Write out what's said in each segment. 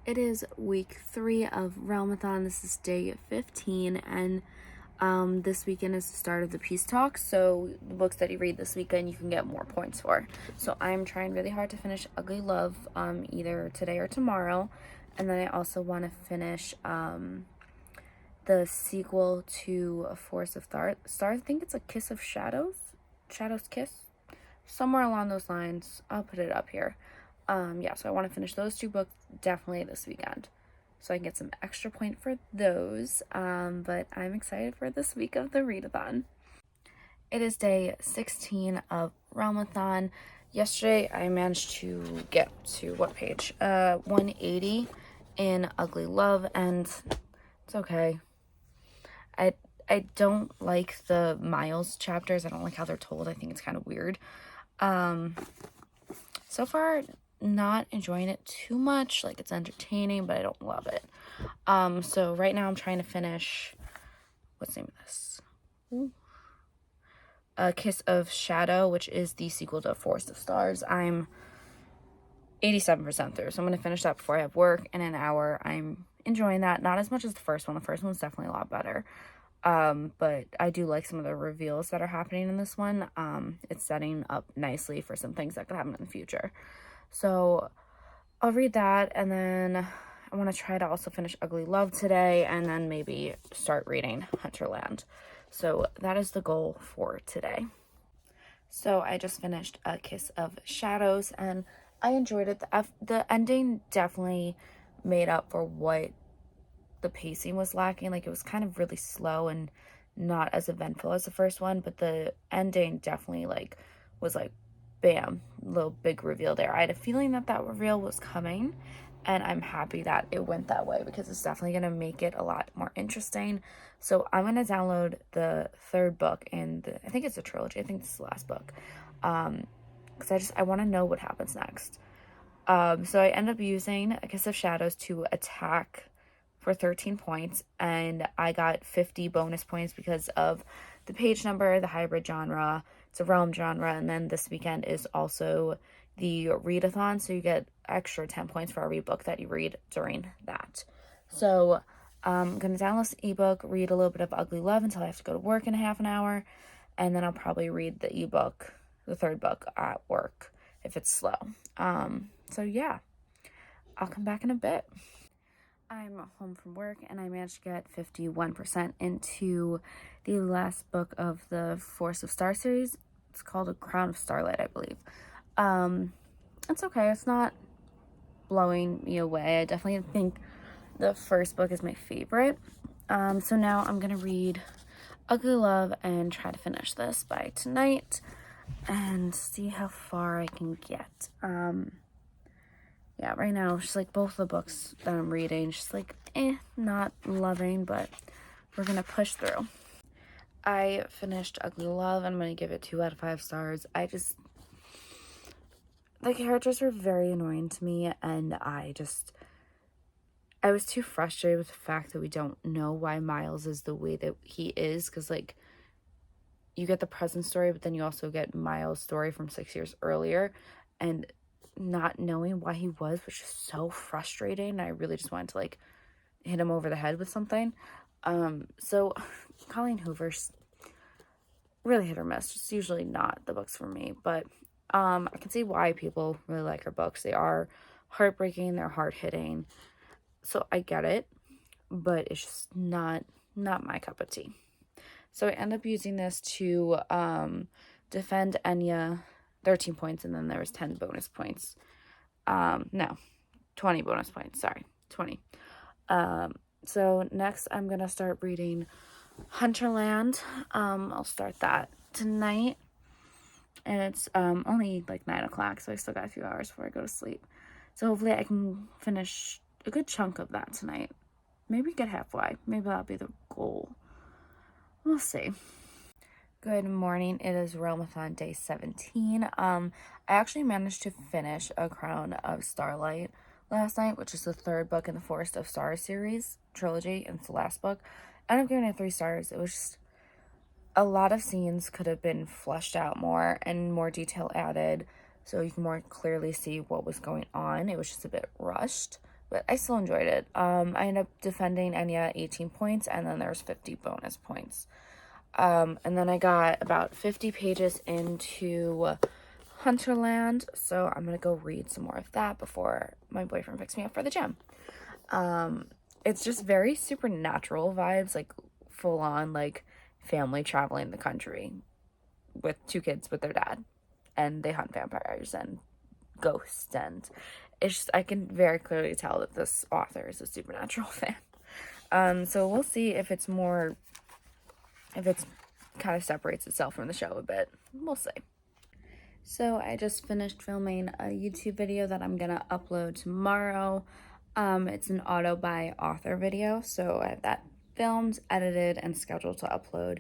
It is week 3 of Realmathon. This is day 15, and this weekend is the start of the peace talk. So the books that you read this weekend, you can get more points for. So I'm trying really hard to finish Ugly Love, either today or tomorrow, and then I also want to finish the sequel to A Forest of Stars. I think it's A Kiss of Shadows, Shadow's Kiss, somewhere along those lines. I'll put it up here. Yeah, so I want to finish those 2 books definitely this weekend, so I can get some extra point for those. But I'm excited for this week of the readathon. It is day 16 of Realmathon. Yesterday I managed to get to what page? 180 in Ugly Love, and it's okay. I don't like the Miles chapters. I don't like how they're told. I think it's kind of weird. So far, not enjoying it too much. Like, it's entertaining, but I don't love it. So right now I'm trying to finish, what's the name of this? A Kiss of Shadow, which is the sequel to Forest of Stars. I'm 87% through, so I'm going to finish that before I have work in an hour. I'm enjoying that. Not as much as the first one. The first one's definitely a lot better. But I do like some of the reveals that are happening in this one. It's setting up nicely for some things that could happen in the future. So I'll read that, and then I want to try to also finish Ugly Love today, and then maybe start reading Hunterland. So that is the goal for today. So I just finished A Kiss of Shadows, and I enjoyed it. The ending definitely made up for what the pacing was lacking. Like, it was kind of really slow and not as eventful as the first one, but the ending definitely was like bam, little big reveal there. I had a feeling that reveal was coming, and I'm happy that it went that way because it's definitely going to make it a lot more interesting. So I'm going to download the 3rd book in I think it's a trilogy. I think it's the last book. Because I want to know what happens next. So I end up using A Kiss of Shadows to attack for 13 points, and I got 50 bonus points because of the page number, the hybrid genre, it's a realm genre, and then this weekend is also the readathon, so you get extra 10 points for every book that you read during that. So I'm going to download the ebook, read a little bit of Ugly Love until I have to go to work in a half an hour, and then I'll probably read the ebook, the 3rd book, at work if it's slow. So yeah, I'll come back in a bit. I'm home from work, and I managed to get 51% into the last book of the Forest of Star series. It's called A Crown of Starlight, I believe. It's okay. It's not blowing me away. I definitely think the first book is my favorite. So now I'm going to read Ugly Love and try to finish this by tonight and see how far I can get. Yeah, right now, just like both the books that I'm reading, just like, not loving, but we're gonna push through. I finished Ugly Love. I'm gonna give it 2 out of 5 stars. The characters were very annoying to me, and I was too frustrated with the fact that we don't know why Miles is the way that he is, because, like, you get the present story, but then you also get Miles' story from 6 years earlier, and not knowing why he was just so frustrating. I really just wanted to, like, hit him over the head with something. So Colleen Hoover's really hit or miss. It's usually not the books for me, but I can see why people really like her books. They are heartbreaking, they're hard-hitting, so I get it, but it's just not my cup of tea. So I end up using this to defend Enya, 13 points, and then there was 10 bonus points. No, 20 bonus points, sorry, 20. So next I'm gonna start reading Hunterland. I'll start that tonight, and it's only like 9 o'clock, so I still got a few hours before I go to sleep. So hopefully I can finish a good chunk of that tonight. Maybe get halfway. Maybe that'll be the goal. We'll see. Good morning. It is Realmathon day 17. I actually managed to finish A Crown of Starlight last night, which is the 3rd book in the Forest of Stars series trilogy, and it's the last book. I ended up giving it 3 stars. It was just a lot of scenes could have been fleshed out more and more detail added so you can more clearly see what was going on. It was just a bit rushed, but I still enjoyed it. I ended up defending Enya 18 points, and then there's 50 bonus points. And then I got about 50 pages into Hunterland, so I'm gonna go read some more of that before my boyfriend picks me up for the gym. It's just very supernatural vibes, like full on like family traveling the country with 2 kids with their dad, and they hunt vampires and ghosts, and it's just, I can very clearly tell that this author is a supernatural fan. So we'll see if it's kind of separates itself from the show a bit. We'll see. So I just finished filming a YouTube video that I'm gonna upload tomorrow. It's an auto by author video, so I have that filmed, edited, and scheduled to upload.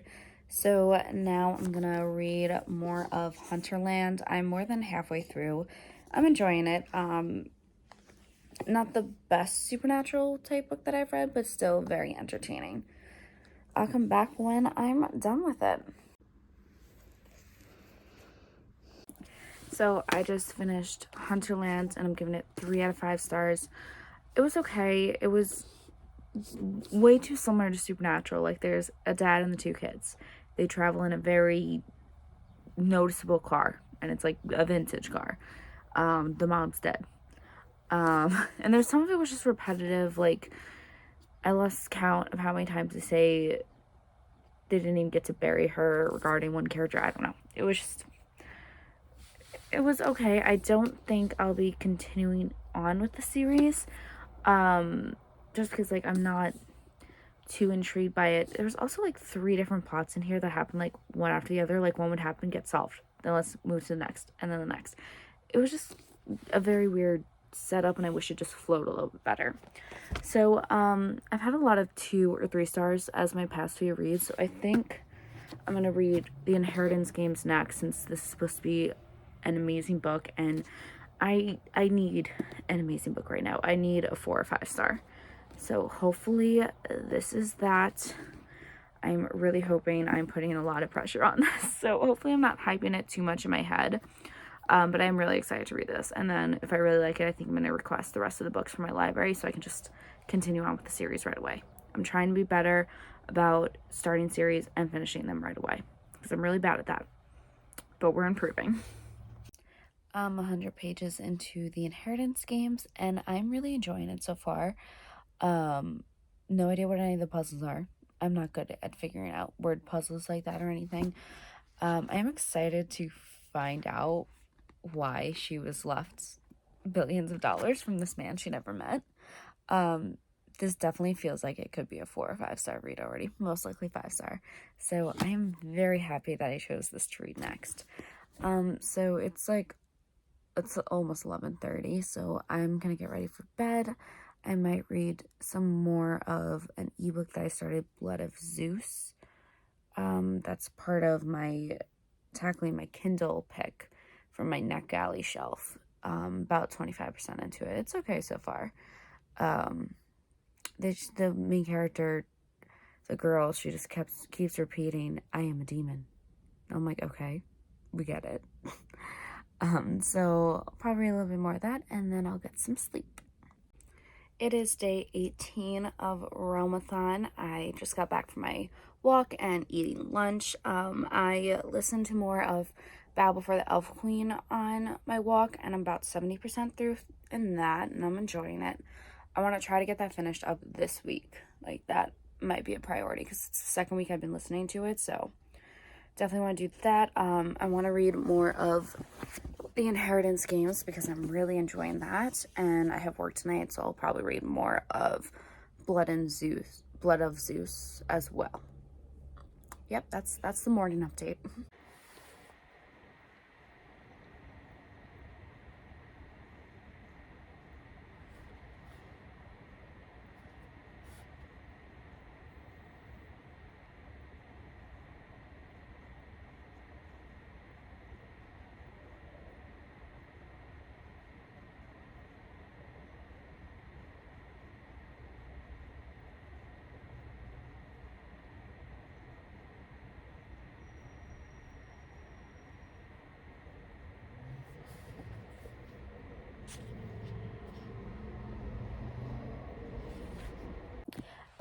So now I'm gonna read more of Hunterland. I'm more than halfway through. I'm enjoying it. Not the best supernatural type book that I've read, but still very entertaining. I'll come back when I'm done with it. So I just finished Hunterland, and I'm giving it 3 out of 5 stars. It was okay. It was way too similar to Supernatural. Like, there's a dad and the 2 kids. They travel in a very noticeable car, and it's like a vintage car. The mom's dead. And there's some of it was just repetitive. Like, I lost count of how many times they say they didn't even get to bury her regarding one character. I don't know. It was okay. I don't think I'll be continuing on with the series. Just because, like, I'm not too intrigued by it. There's also, like, 3 different plots in here that happen, like, one after the other. Like, one would happen, get solved. Then let's move to the next, and then the next. It was just a very weird setup, and I wish it just flowed a little bit better. So, I've had a lot of 2 or 3 stars as my past few reads, so I think I'm gonna read The Inheritance Games next, since this is supposed to be an amazing book, and I need an amazing book right now. I need a 4 or 5 star. So hopefully this is that. I'm really hoping. I'm putting a lot of pressure on this, so hopefully I'm not hyping it too much in my head. But I'm really excited to read this, and then if I really like it, I think I'm going to request the rest of the books from my library so I can just continue on with the series right away. I'm trying to be better about starting series and finishing them right away, because I'm really bad at that, but we're improving. 100 pages into the Inheritance Games, and I'm really enjoying it so far. No idea what any of the puzzles are. I'm not good at figuring out word puzzles like that or anything. I am excited to find out why she was left billions of dollars from this man she never met. This definitely feels like it could be a 4 or 5 star read already, most likely 5 star. So I am very happy that I chose this to read next. So it's almost 11:30, so I'm gonna get ready for bed. I might read some more of an ebook that I started, Blood of Zeus. That's part of my tackling my Kindle pick from my NetGalley shelf. About 25% into it. It's okay so far. The main character, the girl, she just keeps repeating, "I am a demon." I'm like, okay, we get it. So probably a little bit more of that, and then I'll get some sleep. It is day 18 of Realmathon. I just got back from my walk and eating lunch. I listened to more of Bow Before the Elf Queen on my walk, and I'm about 70% through in that, and I'm enjoying it. I want to try to get that finished up this week. Like, that might be a priority because it's the second week I've been listening to it, so definitely want to do that. I want to read more of the Inheritance Games because I'm really enjoying that, and I have work tonight, so I'll probably read more of Blood of Zeus as well. Yep, that's the morning update.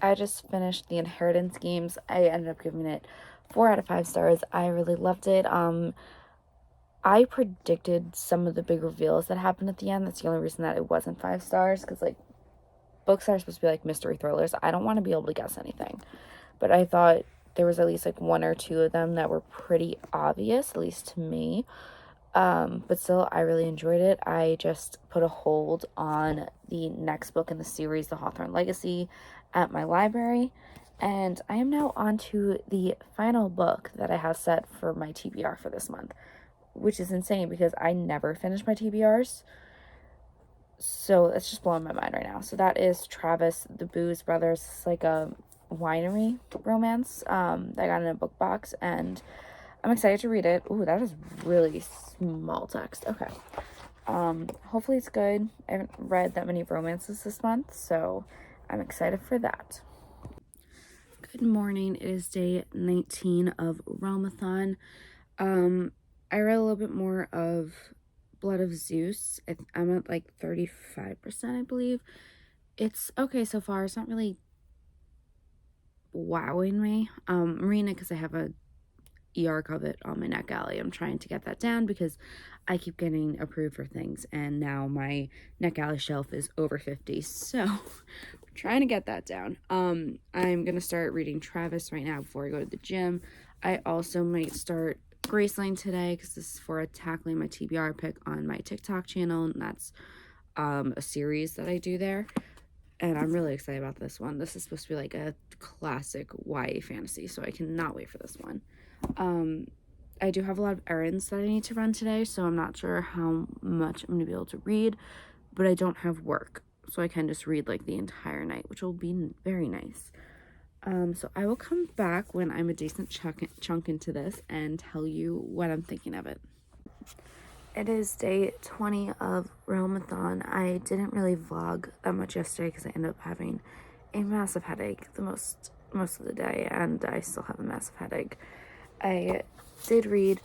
I just finished the Inheritance Games. I ended up giving it 4 out of 5 stars. I really loved it. I predicted some of the big reveals that happened at the end. That's the only reason that it wasn't 5 stars, because like books that are supposed to be like mystery thrillers, I don't want to be able to guess anything. But I thought there was at least like 1 or 2 of them that were pretty obvious, at least to me. But still, I really enjoyed it. I just put a hold on the next book in the series, The Hawthorne Legacy, at my library. And I am now on to the final book that I have set for my TBR for this month, which is insane because I never finish my TBRs. So it's just blowing my mind right now. So that is Travis the Booze Brothers. It's like a winery romance that I got in a book box, and I'm excited to read it. Ooh, that is really small text. Okay. Hopefully it's good. I haven't read that many romances this month, so I'm excited for that. Good morning. It is day 19 of Realmathon. I read a little bit more of Blood of Zeus. I'm at like 35%, I believe. It's okay so far. It's not really wowing me. I'm reading it because I have a e-arc of it on my NetGalley. I'm trying to get that down because I keep getting approved for things, and now my NetGalley shelf is over 50, so I'm trying to get that down. I'm gonna start reading Travis right now before I go to the gym. I also might start Graceling today because this is for a tackling my TBR pick on my TikTok channel, and that's a series that I do there. And I'm really excited about this one. This is supposed to be like a classic YA fantasy, so I cannot wait for this one. I do have a lot of errands that I need to run today, so I'm not sure how much I'm going to be able to read, but I don't have work, so I can just read like the entire night, which will be very nice. So I will come back when I'm a decent chunk into this and tell you what I'm thinking of it. It is day 20 of Realmathon. I didn't really vlog that much yesterday because I ended up having a massive headache most of the day, and I still have a massive headache. I did read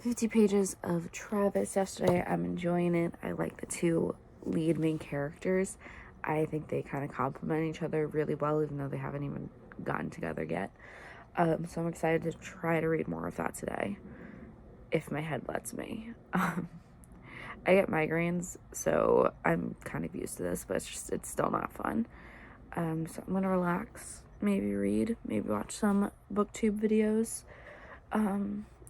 50 pages of Travis yesterday. I'm enjoying it. I like the 2 lead main characters. I think they kind of complement each other really well, even though they haven't even gotten together yet. So I'm excited to try to read more of that today, if my head lets me. I get migraines, so I'm kind of used to this, but it's still not fun. So I'm gonna relax, maybe read, maybe watch some booktube videos.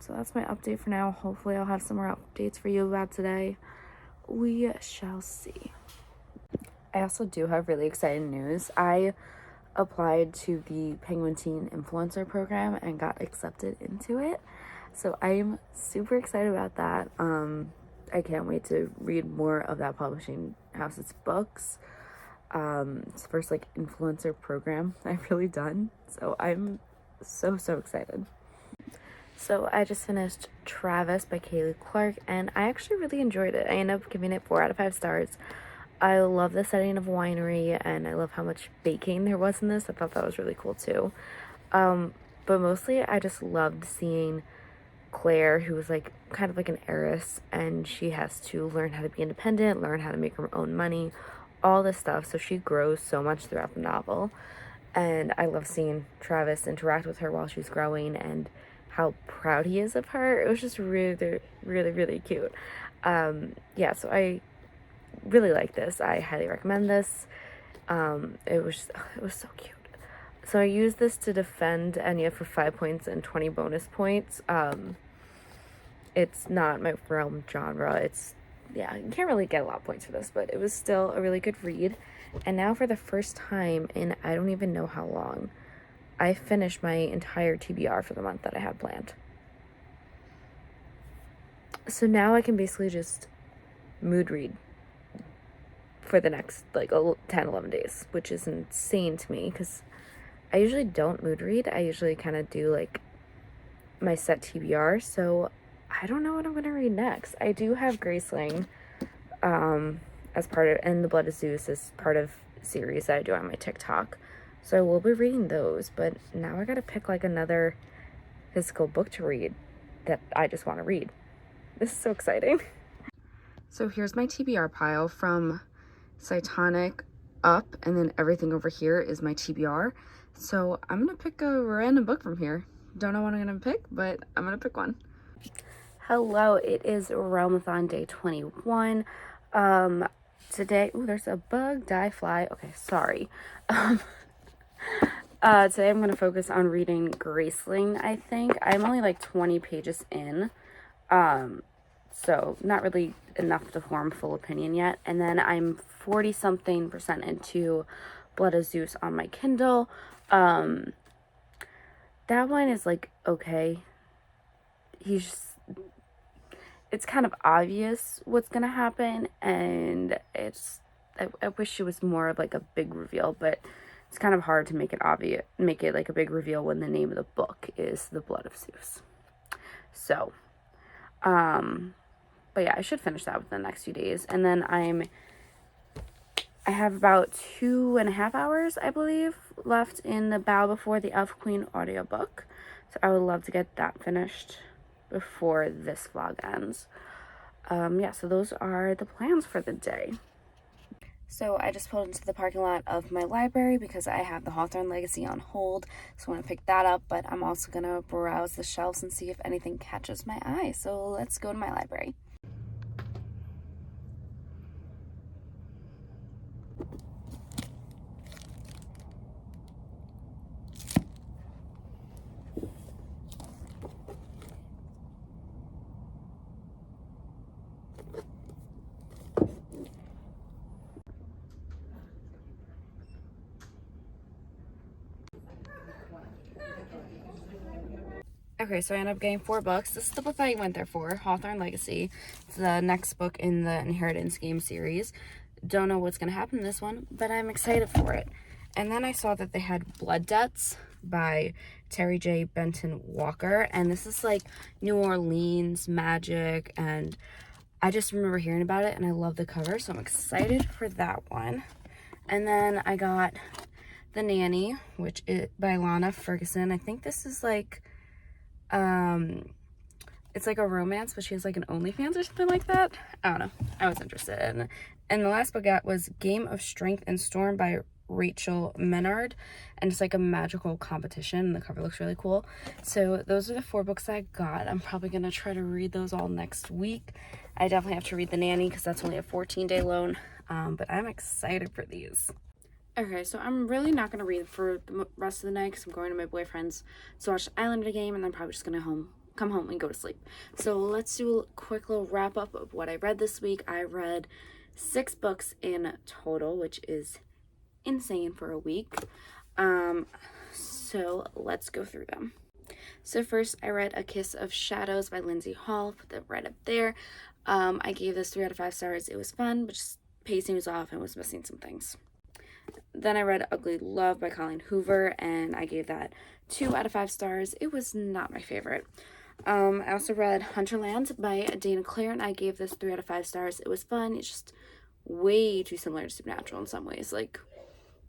So that's my update for now. Hopefully I'll have some more updates for you about today. We shall see. I also do have really exciting news. I applied to the Penguin Teen Influencer program and got accepted into it. So I'm super excited about that. I can't wait to read more of that publishing house's books. It's the first like influencer program I've really done. So I'm so excited. So I just finished Travis by Kaylee Clark, and I actually really enjoyed it. I ended up giving it 4 out of 5 stars. I love the setting of winery, and I love how much baking there was in this. I thought that was really cool too. But mostly I just loved seeing Claire, who was like kind of like an heiress, and she has to learn how to be independent, learn how to make her own money, all this stuff. So she grows so much throughout the novel, and I love seeing Travis interact with her while she's growing and how proud he is of her. It was just really cute. Yeah, so I really like this. I highly recommend this. It was so cute. So I used this to defend Enya for 5 points and 20 bonus points. It's not my realm genre. Yeah, you can't really get a lot of points for this, but it was still a really good read. And now for the first time in I don't even know how long, I finished my entire TBR for the month that I had planned. So now I can basically just mood read for the next like 10, 11 days, which is insane to me because I usually don't mood read. I usually kind of do like my set TBR, so I don't know what I'm going to read next. I do have Graceling as part of, and The Blood of Zeus as part of series that I do on my TikTok. So I will be reading those, but now I got to pick like another physical book to read that I just want to read. This is so exciting. So here's my TBR pile from Cytonic, up, and then everything over here is my TBR. So I'm gonna pick a random book from here. Don't know what I'm gonna pick, but I'm gonna pick one. Hello, it is Realmathon day 21. Today, ooh, there's a bug, die, fly. Okay, sorry. Today I'm gonna focus on reading Graceling, I think. I'm only like 20 pages in. So not really enough to form full opinion yet. And then I'm 40-something% into Blood of Zeus on my Kindle. That one is like okay. It's kind of obvious what's gonna happen, and I wish it was more of like a big reveal, but it's kind of hard to make it like a big reveal when the name of the book is The Blood of Zeus. So, but yeah, I should finish that within the next few days. And then I have about 2.5 hours, I believe, left in the Bow Before the Elf Queen audiobook. So I would love to get that finished before this vlog ends. Yeah, so those are the plans for the day. So I just pulled into the parking lot of my library because I have the Hawthorne Legacy on hold. So I want to pick that up, but I'm also going to browse the shelves and see if anything catches my eye. So let's go to my library. Okay, so I ended up getting 4 books. This is the book that I went there for, Hawthorne Legacy. It's the next book in the Inheritance Game series. Don't know what's going to happen in this one, but I'm excited for it. And then I saw that they had Blood Debts by Terry J. Benton Walker. And this is like New Orleans magic. And I just remember hearing about it and I love the cover. So I'm excited for that one. And then I got The Nanny, which is by Lana Ferguson. I think this is like... it's like a romance, but she has like an OnlyFans or something like that. I don't know. I was interested in. And the last book I got was Game of Strength and Storm by Rachel Menard, and it's like a magical competition. The cover looks really cool. So those are the 4 books I got. I'm probably gonna try to read those all next week. I definitely have to read The Nanny because that's only a 14-day loan, but I'm excited for these. Okay, so I'm really not going to read for the rest of the night because I'm going to my boyfriend's to watch the Islander game, and I'm probably just going to come home and go to sleep. So let's do a quick little wrap up of what I read this week. I read 6 books in total, which is insane for a week. So let's go through them. So first, I read A Kiss of Shadows by Lindsay Hall. Put that right up there. I gave this 3 out of 5 stars. It was fun, but just pacing was off and was missing some things. Then I read Ugly Love by Colleen Hoover, and I gave that 2 out of 5 stars. It was not my favorite. I also read Hunterland by Dana Clare, and I gave this 3 out of 5 stars. It was fun. It's just way too similar to Supernatural in some ways, like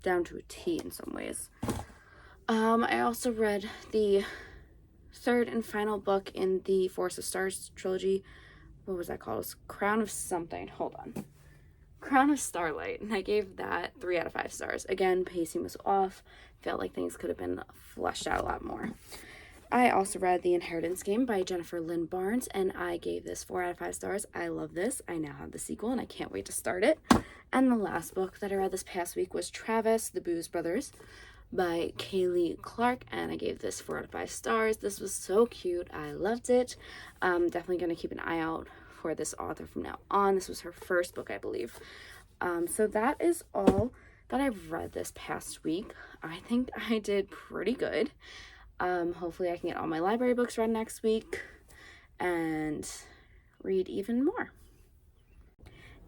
down to a T in some ways. I also read the 3rd and final book in the Forest of Stars trilogy. What was that called? It was Crown of something. Hold on. Crown of Starlight, and I gave that 3 out of 5 stars. Again, pacing was off. Felt like things could have been fleshed out a lot more. I also read The Inheritance Game by Jennifer Lynn Barnes, and I gave this 4 out of 5 stars. I love this. I now have the sequel, and I can't wait to start it. And the last book that I read this past week was Travis, the Booze Brothers by Kaylee Clark, and I gave this 4 out of 5 stars. This was so cute. I loved it. I'm definitely going to keep an eye out for this author from now on. This was her first book, I believe. So that is all that I've read this past week. I think I did pretty good. Hopefully I can get all my library books read next week and read even more.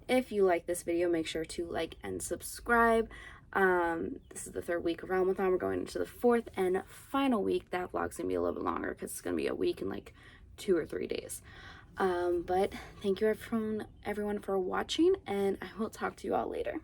If you like this video, make sure to like and subscribe. This is the 3rd week of Realmathon. We're going into the 4th and final week. That vlog's gonna be a little bit longer because it's gonna be a week in like 2 or 3 days. But thank you everyone for watching, and I will talk to you all later.